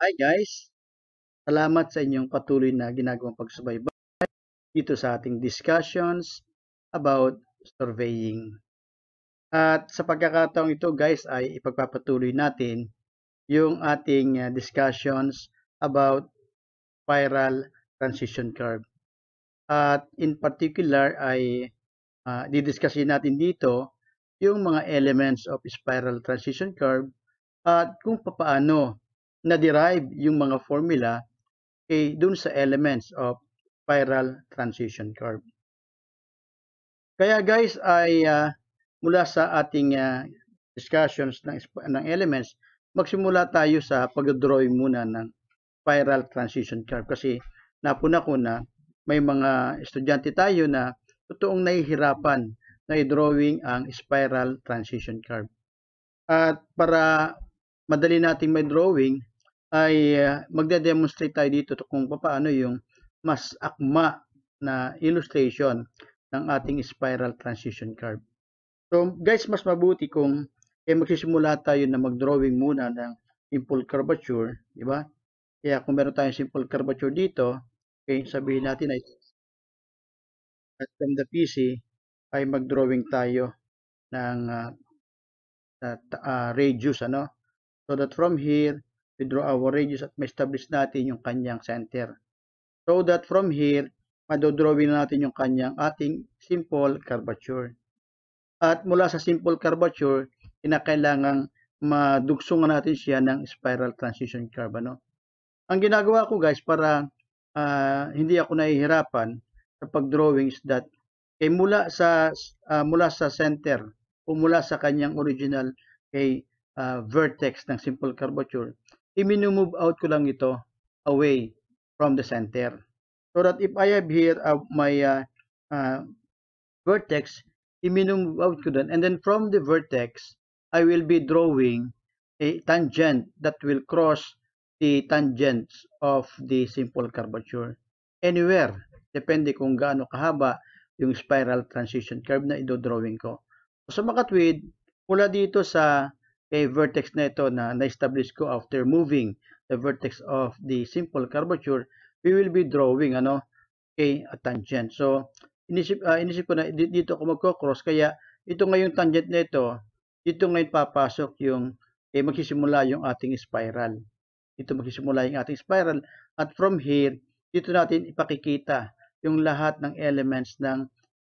Hi guys! Salamat sa inyong patuloy na ginagawang pagsubaybay dito sa ating discussions about surveying. At sa pagkakataong ito guys ay ipagpapatuloy natin yung ating discussions about spiral transition curve. At in particular ay didiscusin natin dito yung mga elements of spiral transition curve at kung paano na-derive yung mga formula dun sa elements of spiral transition curve. Kaya guys ay mula sa ating discussions ng elements, magsimula tayo sa pag-drawing muna ng spiral transition curve kasi napuna ko na may mga estudyante tayo na totoong nahihirapan na i-drawing ang spiral transition curve. At para madali nating may drawing ay magde-demonstrate tayo dito kung paano yung mas akma na illustration ng ating spiral transition curve. So guys, mas mabuti kung magsisimula tayo na mag-drawing muna ng simple curvature, di ba? Kaya kung meron tayong simple curvature dito, sabihin natin ay at from the PC ay mag-drawing tayo ng radius, ano? So that from here, we draw our radius at ma-establish natin yung kanyang center. So that from here, madodrawing natin yung kanyang ating simple curvature. At mula sa simple curvature, kinakailangang madugsungan natin siya ng spiral transition curve. Ano? Ang ginagawa ko guys para hindi ako nahihirapan sa pag-drawing is that mula sa center o mula sa kanyang original vertex ng simple curvature, i-move out ko lang ito away from the center. So that if I have here my vertex, i-move out ko dun. And then from the vertex, I will be drawing a tangent that will cross the tangents of the simple curvature. Anywhere, depende kung gaano kahaba yung spiral transition curve na i-drawing ko. So sa makatwid, mula dito sa vertex na ito na na-establish ko after moving the vertex of the simple curvature, we will be drawing a tangent. So inisip ko na dito ako magko-cross, kaya ito ngayong tangent na ito, dito ngayon papasok yung magsisimula yung ating spiral. Dito magsisimula yung ating spiral at from here, dito natin ipakikita yung lahat ng elements ng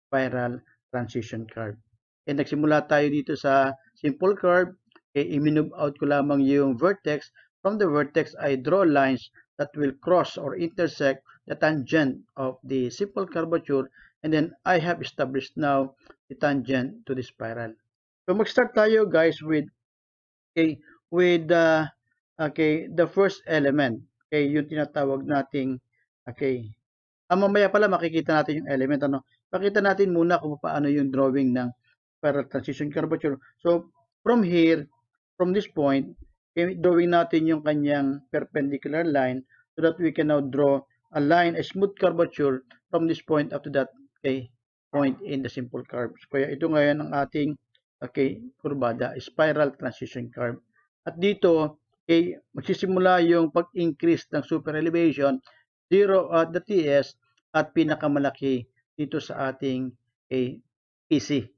spiral transition curve. Nagsimula tayo dito sa simple curve, i-move out ko lamang yung vertex. From the vertex, I draw lines that will cross or intersect the tangent of the simple curvature, and then I have established now the tangent to the spiral. So mag-start tayo guys with the first element. Yung tinatawag nating mamaya pala makikita natin yung element, ano. Pakita natin muna kung paano yung drawing ng spiral transition curvature. So from here, from this point, drawing natin yung kanyang perpendicular line so that we can now draw a line, a smooth curvature from this point up to that point in the simple curve. Kaya ito ngayon ang ating kurbada, spiral transition curve. At dito, magsisimula yung pag-increase ng super elevation, 0 at the TS, at pinakamalaki dito sa ating PC.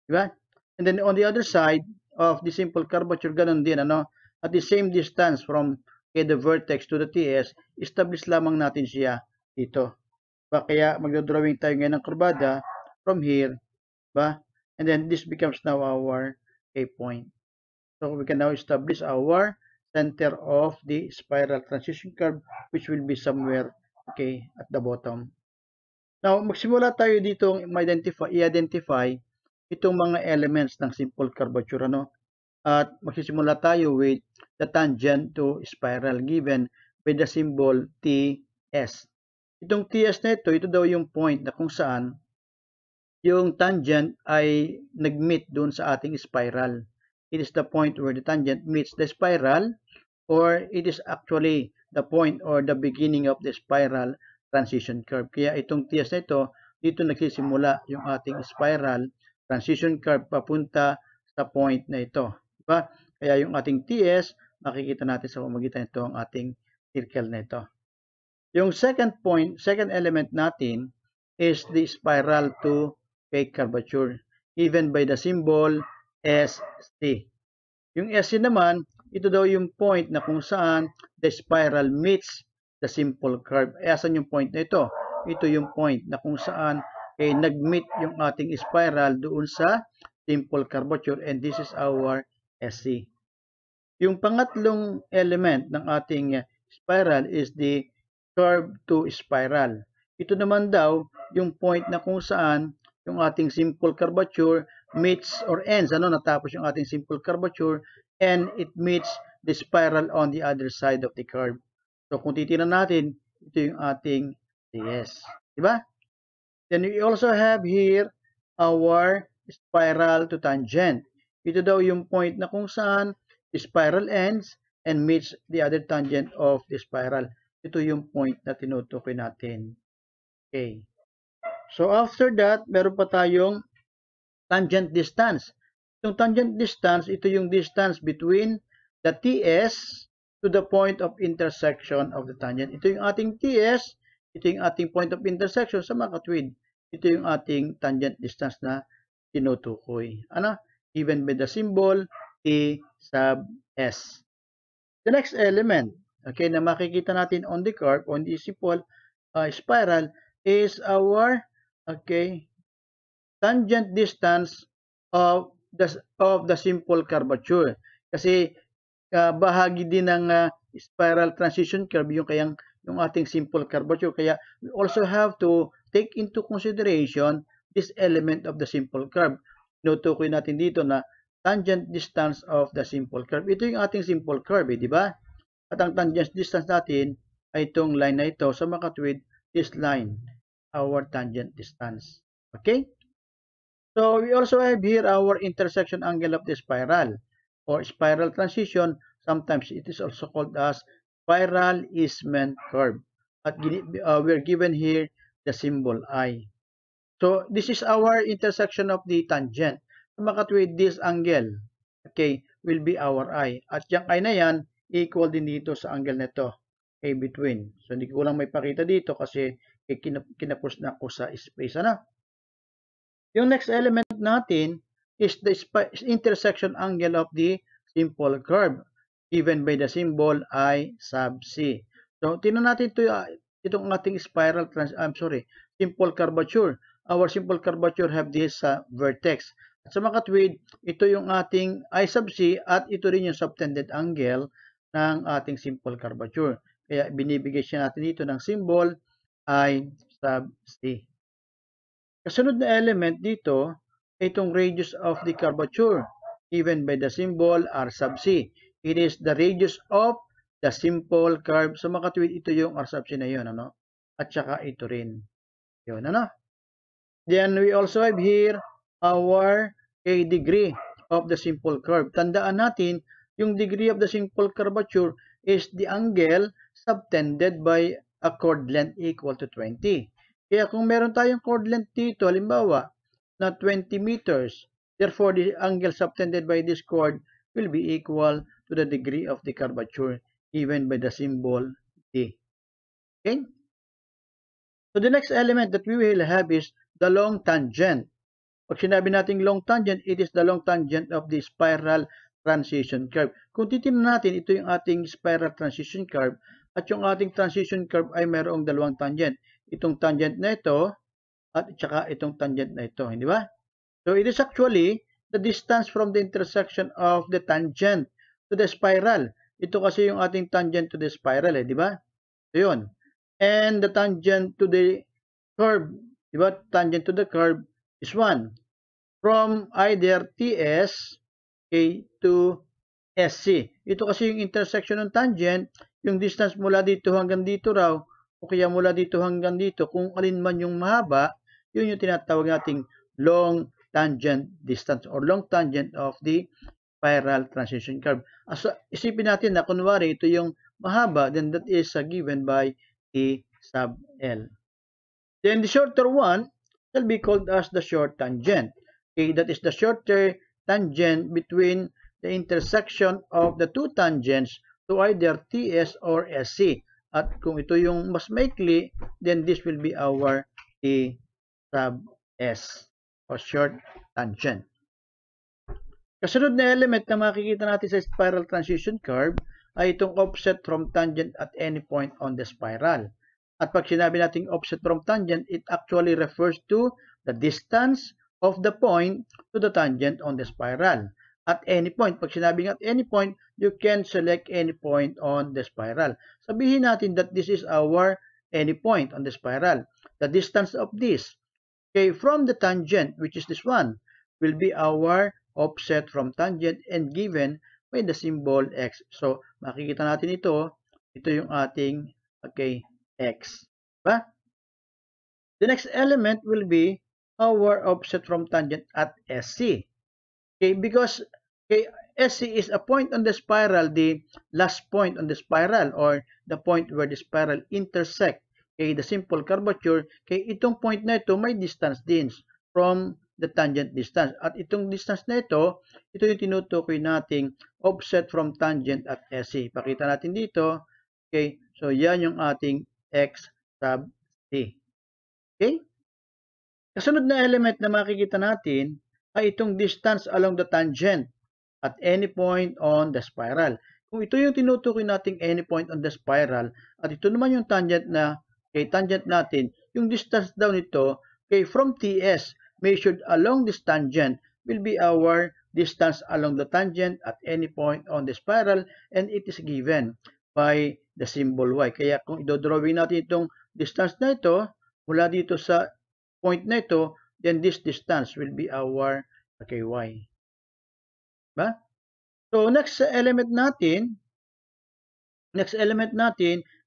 Diba? And then on the other side of the simple curvature, ganun din, ano? At the same distance from the vertex to the TS, establish lamang natin siya dito. Diba? Kaya magdodrawing tayo ngayon ng kurbada from here, diba? And then this becomes now our point. So we can now establish our center of the spiral transition curve, which will be somewhere at the bottom. Now, magsimula tayo dito i-identify itong mga elements ng simple curvature, ano? At magsisimula tayo with the tangent to spiral given with the symbol TS. Itong TS na ito daw yung point na kung saan yung tangent ay nag-meet doon sa ating spiral. It is the point where the tangent meets the spiral, or it is actually the point or the beginning of the spiral transition curve. Kaya itong TS na ito, dito nagsisimula yung ating spiral transition curve papunta sa point na ito. Diba? Kaya yung ating TS makikita natin sa pamamagitan nito ang ating circle na ito. Yung second point, second element natin is the spiral to peak curvature given by the symbol SC. Yung SC naman, ito daw yung point na kung saan the spiral meets the simple curve. Asan yung point na ito? Ito yung point na kung saan nag-meet yung ating spiral doon sa simple curvature, and this is our SC. Yung pangatlong element ng ating spiral is the curve to spiral. Ito naman daw yung point na kung saan yung ating simple curvature meets or ends, natapos yung ating simple curvature, and it meets the spiral on the other side of the curve. So kung titingnan natin, ito yung ating CS. Diba? Then we also have here our spiral to tangent. Ito daw yung point na kung saan the spiral ends and meets the other tangent of the spiral. Ito yung point na tinutukoy natin. Okay. So after that, meron pa tayong tangent distance. Yung tangent distance, ito yung distance between the TS to the point of intersection of the tangent. Ito yung ating TS, ito yung ating point of intersection sa makatwid. Ito yung ating tangent distance na tinutukoy. Given by the symbol A sub S. The next element, okay, na makikita natin on the curve, on the simple spiral, is our, okay, tangent distance of the simple curvature. Kasi bahagi din ng spiral transition curve yung ating simple curvature. Kaya we also have to take into consideration this element of the simple curve. Tinutukoy natin dito na tangent distance of the simple curve. Ito yung ating simple curve, di ba? At ang tangent distance natin ay itong line na ito sa makatwid, this line, our tangent distance. Okay? So we also have here our intersection angle of the spiral or spiral transition. Sometimes it is also called as spiral easement curve. At we're given here the symbol I. So this is our intersection of the tangent. So makatwid, this angle, okay, will be our I. At yung I na yan, equal din dito sa angle nito, okay, between. So hindi ko lang may pakita dito kasi kinapos na ako sa space. Yung next element natin is the intersection angle of the simple curve given by the symbol I sub C. So, tingnan natin itong ating simple curvature. Our simple curvature have this vertex. At sa makatwid, ito yung ating I sub C at ito rin yung subtended angle ng ating simple curvature. Kaya binibigay siya natin dito ng symbol I sub C. Kasunod na element dito ay itong radius of the curvature given by the symbol R sub C. It is the radius of the simple curve. So makatwid, ito yung R sub C na yun. At saka ito rin. Yun, Then we also have here our degree of the simple curve. Tandaan natin, yung degree of the simple curvature is the angle subtended by a chord length equal to 20. Kaya kung meron tayong chord length dito, halimbawa, na 20 meters, therefore the angle subtended by this chord will be equal to the degree of the curvature given by the symbol D. Okay? So the next element that we will have is the long tangent. Pag sinabi nating long tangent, it is the long tangent of the spiral transition curve. Kung titingnan natin, ito yung ating spiral transition curve at yung ating transition curve ay mayroong dalawang tangent. Itong tangent na ito at saka itong tangent na ito, hindi ba? So it is actually the distance from the intersection of the tangent to the spiral. Ito kasi yung ating tangent to the spiral, di ba? So yun. And the tangent to the curve, di ba? Tangent to the curve is 1. From either TS to SC. Ito kasi yung intersection ng tangent, yung distance mula dito hanggang dito raw, o kaya mula dito hanggang dito, kung alin man yung mahaba, yun yung tinatawag nating long tangent distance or long tangent of the spiral transition curve. So, isipin natin na kunwari ito yung mahaba, then that is given by E sub L. Then the shorter one shall be called as the short tangent. Okay, that is the shorter tangent between the intersection of the two tangents to either TS or SC. At kung ito yung mas maikli, then this will be our T sub S or short tangent. Kasunod na element na makikita natin sa spiral transition curve ay itong offset from tangent at any point on the spiral. At pag sinabi natin offset from tangent, it actually refers to the distance of the point to the tangent on the spiral. At any point, pag sinabing at any point, you can select any point on the spiral. Sabihin natin that this is our any point on the spiral. The distance of this, okay, from the tangent, which is this one, will be our offset from tangent and given by the symbol x. So, makikita natin ito yung ating, okay, x. Diba? The next element will be our offset from tangent at SC. Okay, because okay, SC is a point on the spiral, the last point on the spiral or the point where the spiral intersect. Okay, the simple curvature, okay, itong point na ito may distance din from the tangent distance. At itong distance na ito yung tinutukoy nating offset from tangent at SC. Pakita natin dito. Okay, so yan yung ating x sub c. Okay? Kasunod na element na makikita natin ay itong distance along the tangent at any point on the spiral. Kung ito yung tinutukoy nating any point on the spiral at ito naman yung tangent na kay tangent natin, yung distance daw nito kay from TS measured along this tangent will be our distance along the tangent at any point on the spiral and it is given by the symbol y. Kaya kung idodrawing natin itong distance na ito mula dito sa point na ito, then this distance will be our okay, y. Ba? So, next element natin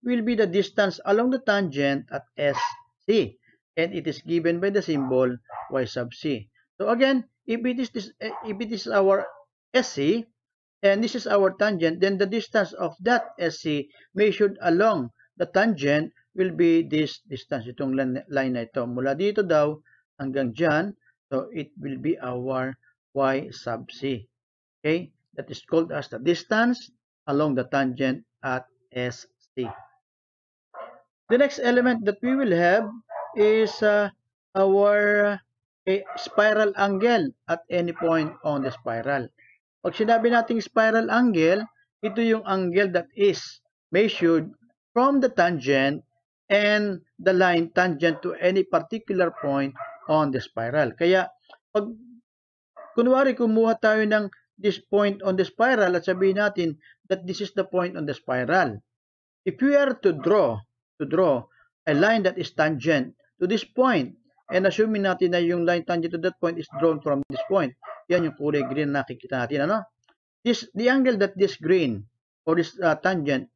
will be the distance along the tangent at SC. And it is given by the symbol y sub c. So, again, if it is our SC, and this is our tangent, then the distance of that SC measured along the tangent will be this distance, itong line na ito. Mula dito daw hanggang dyan, so it will be our y sub c. Okay? That is called as the distance along the tangent at SC. The next element that we will have is our spiral angle at any point on the spiral. Pag sinabi nating spiral angle, ito yung angle that is measured from the tangent and the line tangent to any particular point on the spiral. Kaya, pag kunwari kumuha tayo ng this point on the spiral at sabihin natin that this is the point on the spiral. If we are to draw a line that is tangent to this point, and assuming natin na yung line tangent to that point is drawn from this point, yan yung kulay green na nakikita natin, ano? The angle that this green or this tangent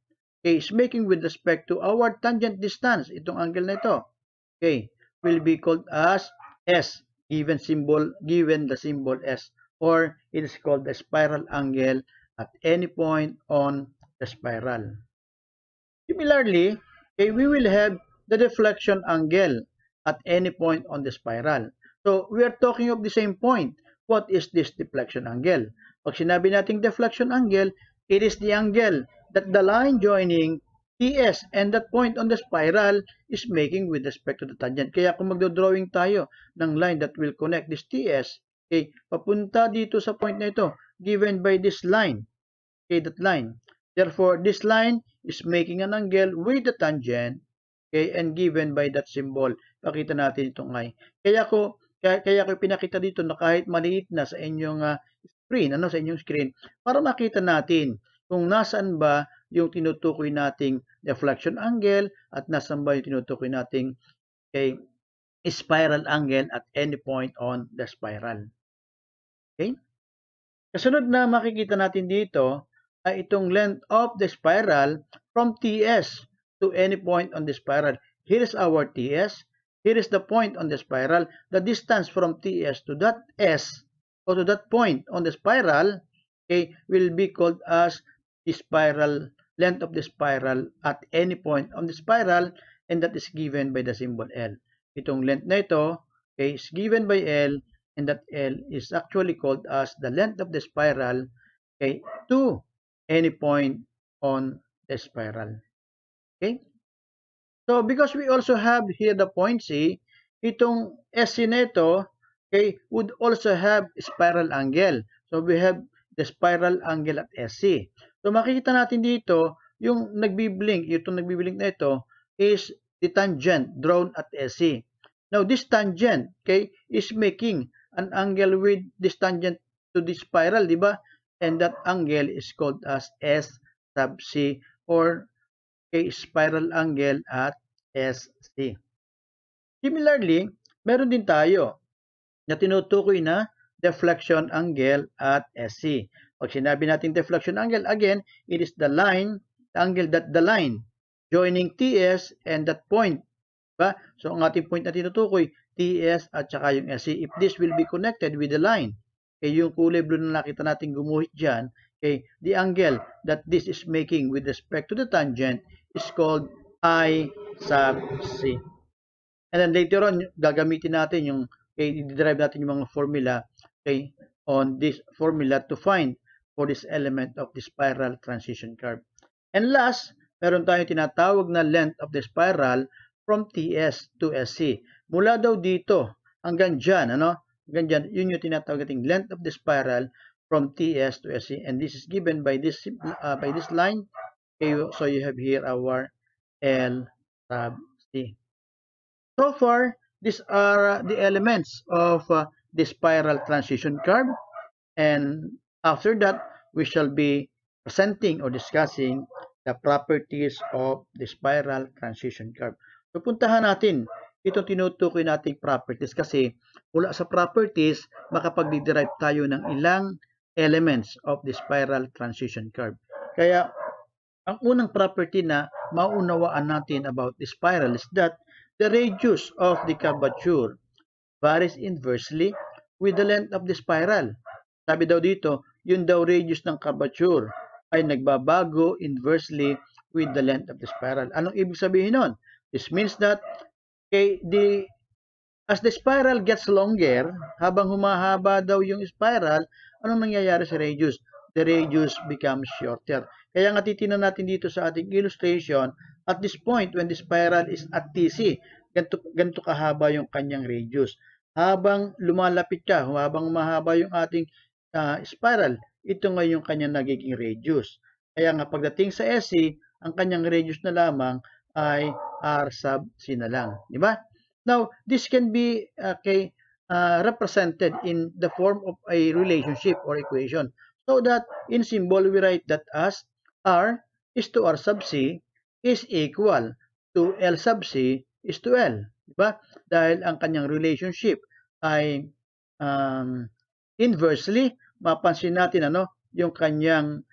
is making with respect to our tangent distance, itong angle na ito, okay, will be called as S, given the symbol S, or it is called the spiral angle at any point on the spiral. Similarly, okay, we will have the deflection angle at any point on the spiral. So, we are talking of the same point. What is this deflection angle? Pag sinabi nating deflection angle, it is the angle that the line joining TS and that point on the spiral is making with respect to the tangent. Kaya kung magdodrawing tayo ng line that will connect this TS, okay, papunta dito sa point na ito, given by this line, okay, that line. Therefore, this line is making an angle with the tangent, okay, and given by that symbol. Pakita natin itong I. Kaya ko pinakita dito na kahit maliit na sa inyong screen, para makita natin kung nasaan ba yung tinutukoy nating deflection angle at nasaan ba yung tinutukoy nating okay, spiral angle at any point on the spiral. Okay? Kasunod na makikita natin dito ay itong length of the spiral from TS to any point on the spiral. Here is our TS. Here is the point on the spiral. The distance from TS to that S or to that point on the spiral, okay, will be called as the spiral length of the spiral at any point on the spiral, and that is given by the symbol L. Itong length na ito, okay, is given by L, and that L is actually called as the length of the spiral, okay, to any point on the spiral. Okay? So, because we also have here the point C, itong SC neto, okay, would also have spiral angle. So, we have the spiral angle at SC. So, makikita natin dito, yung nagbiblink, itong nagbiblink na ito, is the tangent drawn at SC. Now, this tangent, okay, is making an angle with this tangent to the spiral, di ba? And that angle is called as S sub C, or okay, spiral angle at SC. Similarly, meron din tayo na tinutukoy na deflection angle at SC. Pag sinabi natin deflection angle, again, it is the angle that the line joining TS and that point. Diba? So, ang ating point na tinutukoy, TS at saka yung SC. If this will be connected with the line, okay, yung kulay blue na nakita natin gumuhit dyan, okay, the angle that this is making with respect to the tangent is called I sub C. And then later on, gagamitin natin yung, okay, i-derive natin yung mga formula, okay, on this formula to find for this element of the spiral transition curve. And last, meron tayong tinatawag na length of the spiral from TS to SC. Mula daw dito hanggang dyan, ano? Hanggang dyan, yun yung tinatawag nating length of the spiral from TS to SC. And this is given by this line. Okay, so you have here our L sub C. So far, these are the elements of the spiral transition curve. And after that, we shall be presenting or discussing the properties of the spiral transition curve. So, puntahan natin itong tinutukoy nating properties kasi mula sa properties, makapag-derive tayo ng ilang elements of the spiral transition curve. Kaya, ang unang property na maunawaan natin about the spiral is that the radius of the curvature varies inversely with the length of the spiral. Sabi daw dito, yun daw radius ng curvature ay nagbabago inversely with the length of the spiral. Anong ibig sabihin nun? This means that okay, as the spiral gets longer, habang humahaba daw yung spiral, anong nangyayari sa radius? The radius becomes shorter. Kaya nga titingnan natin dito sa ating illustration, at this point when the spiral is at TC, ganito kahaba yung kanyang radius. Habang lumalapit siya, habang mahaba yung ating spiral, ito nga yung kanyang nagiging radius. Kaya nga pagdating sa SC, ang kanyang radius na lamang ay R sub C na lang. Di ba? Now, this can be represented in the form of a relationship or equation. So that in symbol, we write that as R is to R sub C is equal to L sub C is to L. Diba? Dahil ang kanyang relationship ay inversely, mapansin natin yung kanyang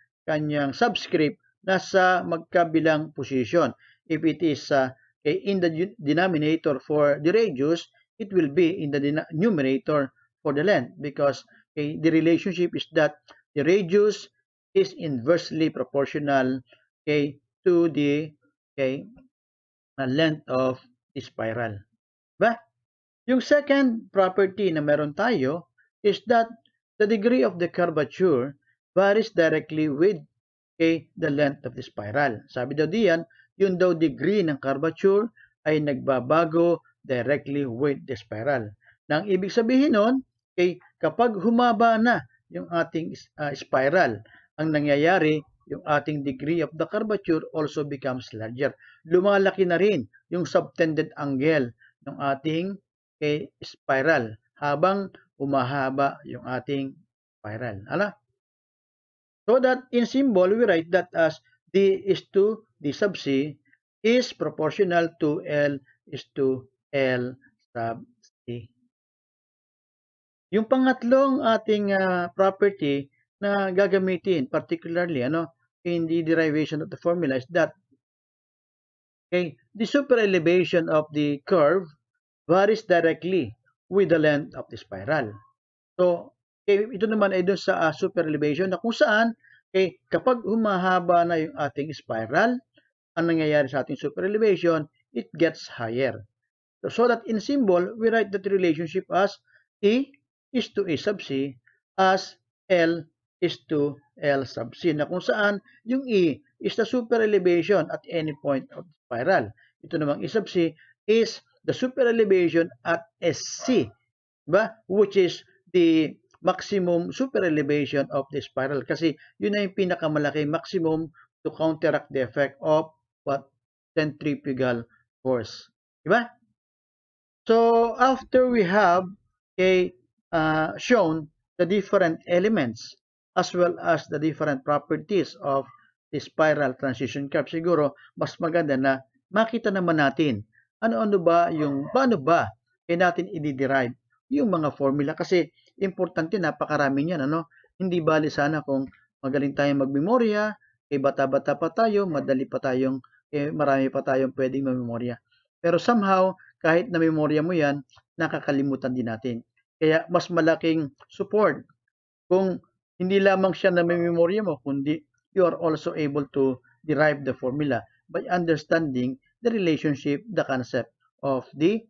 subscript nasa magkabilang position. If it is in the denominator for the radius, it will be in the numerator for the length because the relationship is that the radius is inversely proportional to the length of the spiral. Diba? Yung second property na meron tayo is that the degree of the curvature varies directly with the length of the spiral. Sabi daw diyan, yun daw degree ng curvature ay nagbabago directly with the spiral. Nang ibig sabihin nun, kapag humaba na yung ating spiral, ang nangyayari, yung ating degree of the curvature also becomes larger. Lumalaki na rin yung subtended angle ng ating spiral habang humahaba yung ating spiral. So that in symbol, we write that as D is to D sub C is proportional to L is to L sub C. Yung pangatlong ating property na gagamitin, particularly in the derivation of the formula is that the super elevation of the curve varies directly with the length of the spiral. So, ito naman ay doon sa super elevation na kung saan kapag humahaba na yung ating spiral, ang nangyayari sa ating super elevation, it gets higher. So that in symbol, we write that relationship as E is to E sub C as L is to L sub C, na kung saan yung E is the super elevation at any point of the spiral. Ito namang E sub C is the super elevation at SC, diba? Which is the maximum super elevation of the spiral, kasi yun na yung pinakamalaki maximum to counteract the effect of what? Centrifugal force. Diba? So after we have shown the different elements as well as the different properties of the spiral transition curve, siguro mas maganda na makita naman natin ano-ano ba yung, paano ba natin i-derive yung mga formula, kasi importante, napakarami niyan, ano? Hindi bali sana kung magaling tayong magmemorya, bata-bata pa tayo, madali pa tayong, marami pa tayong pwedeng mamemorya. Pero somehow, kahit na memorya mo yan, nakakalimutan din natin. Kaya mas malaking support kung hindi lamang siya na memorya mo, kundi you are also able to derive the formula by understanding the relationship, the concept of the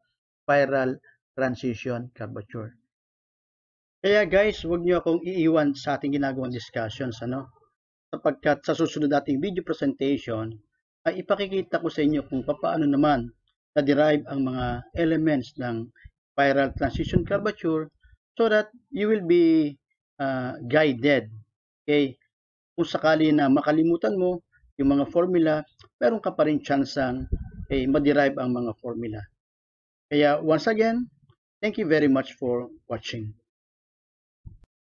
spiral transition curvature. Kaya guys, huwag niyo akong iiwan sa ating ginagawang discussions, ano? Sapagkat sa susunod nating video presentation, ay ipakikita ko sa inyo kung paano naman na-derive ang mga elements ng spiral transition curvature, so that you will be guided. Okay? Kung sakali na makalimutan mo yung mga formula, meron ka pa rin tsansang ma-derive ang mga formula. Kaya once again, thank you very much for watching.